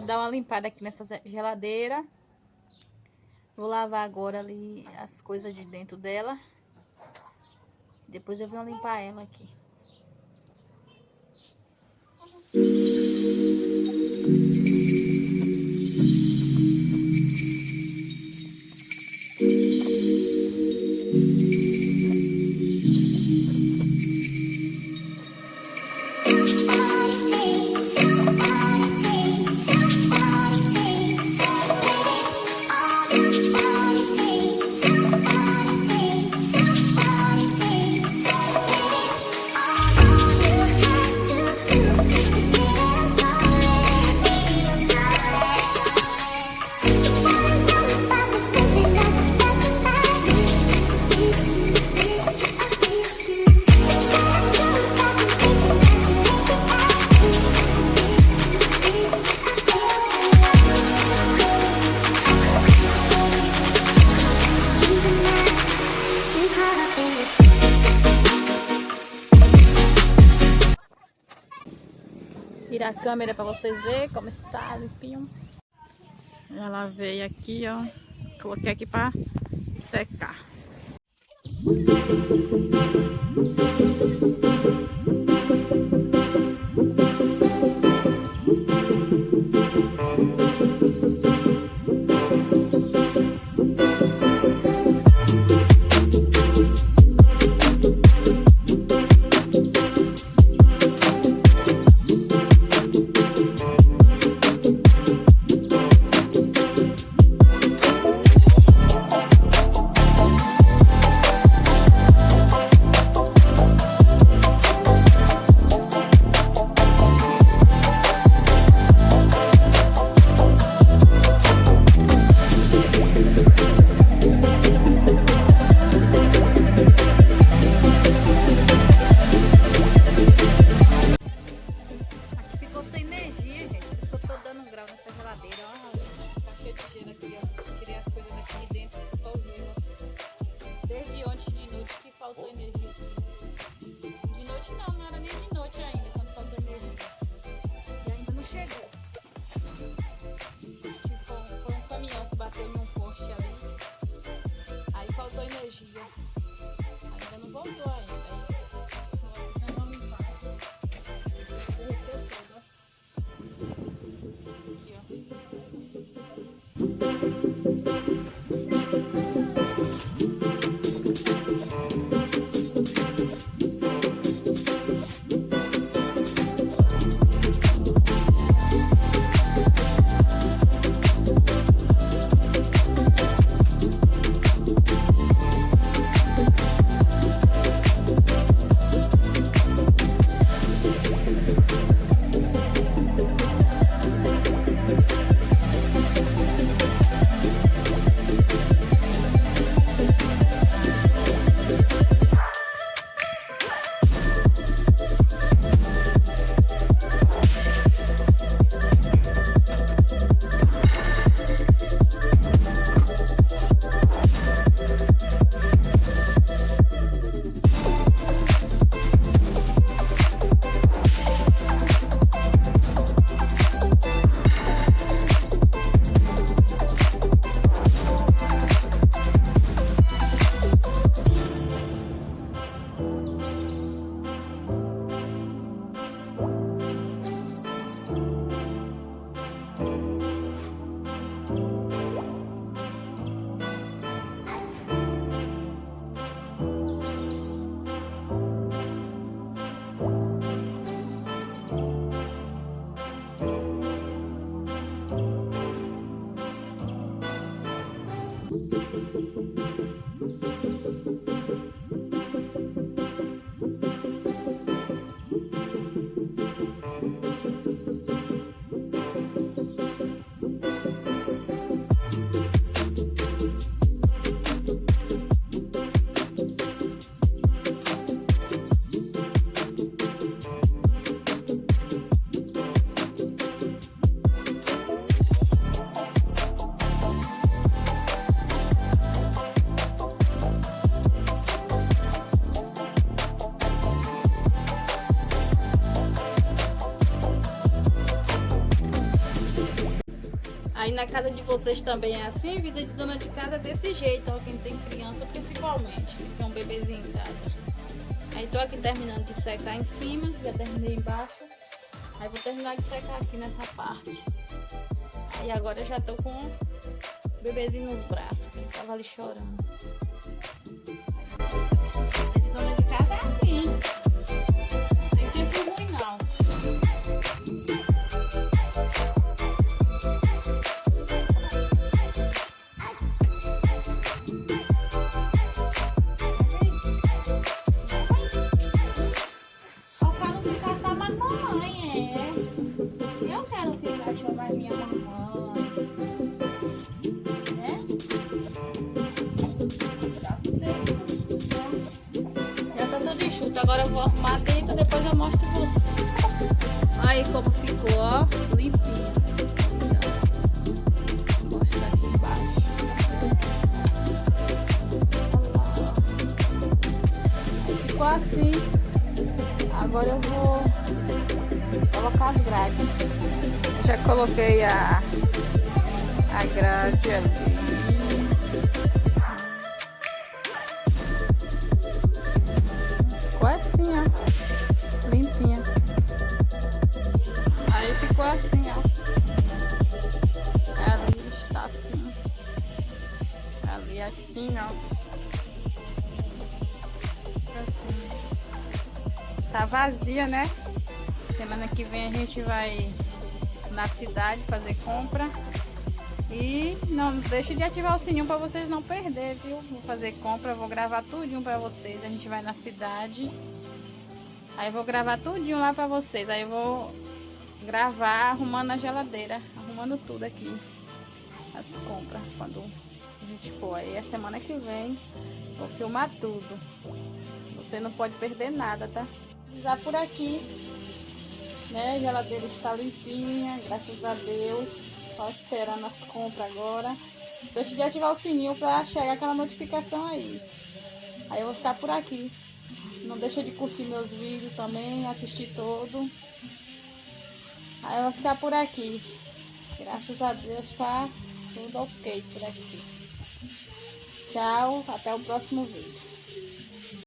dar uma limpada aqui nessa geladeira. Vou lavar agora ali as coisas de dentro dela. Depois eu vou limpar ela aqui. Virar a câmera para vocês verem como está limpinho. Já lavei aqui, ó. Coloquei aqui para secar. Desde ontem de noite que faltou energia. De noite não era nem de noite ainda quando faltou energia. E ainda não chegou. Foi um caminhão que bateu num poste ali. Aí faltou energia. Ainda não voltou ainda. Não vamos limpar. Derreteu tudo, ó. Aqui, Aí na casa de vocês também é assim? Vida de dona de casa é desse jeito, ó, quem tem criança principalmente, que tem um bebezinho em casa. Aí tô aqui terminando de secar em cima, já terminei embaixo. Aí vou terminar de secar aqui nessa parte. Aí agora eu já tô com o bebezinho nos braços, que tava ali chorando. A dona de casa é assim. Não tem tempo ruim não. Só quero ficar só mais mamãe, é. Eu quero ficar só mais minha mamãe. Já tá tudo enxuto, agora eu vou arrumar dentro, depois eu mostro vocês. Aí como ficou, ó, limpinho. Vou mostrar aqui embaixo. Aí ficou assim. Agora eu vou colocar as grades. Eu já coloquei a grade ali. Ficou assim, ó, limpinha. Aí ficou assim, ó. Ali está assim. Ali assim, ó. Assim. Tá vazia, né? Semana que vem a gente vai na cidade fazer compra. E não deixe de ativar o sininho para vocês não perder, viu? Vou fazer compra, vou gravar tudinho para vocês. A gente vai na cidade. Aí eu vou gravar tudinho lá para vocês. Aí eu vou gravar arrumando a geladeira, arrumando tudo aqui. As compras quando a gente for. Aí é semana que vem vou filmar tudo. Você não pode perder nada, tá? Usar por aqui, né? A geladeira está limpinha, graças a Deus. Só esperando as compras agora. Deixa de ativar o sininho para chegar aquela notificação aí. Aí eu vou ficar por aqui. Não deixa de curtir meus vídeos também, assistir todo. Aí eu vou ficar por aqui. Graças a Deus tá tudo ok por aqui. Tchau, até o próximo vídeo.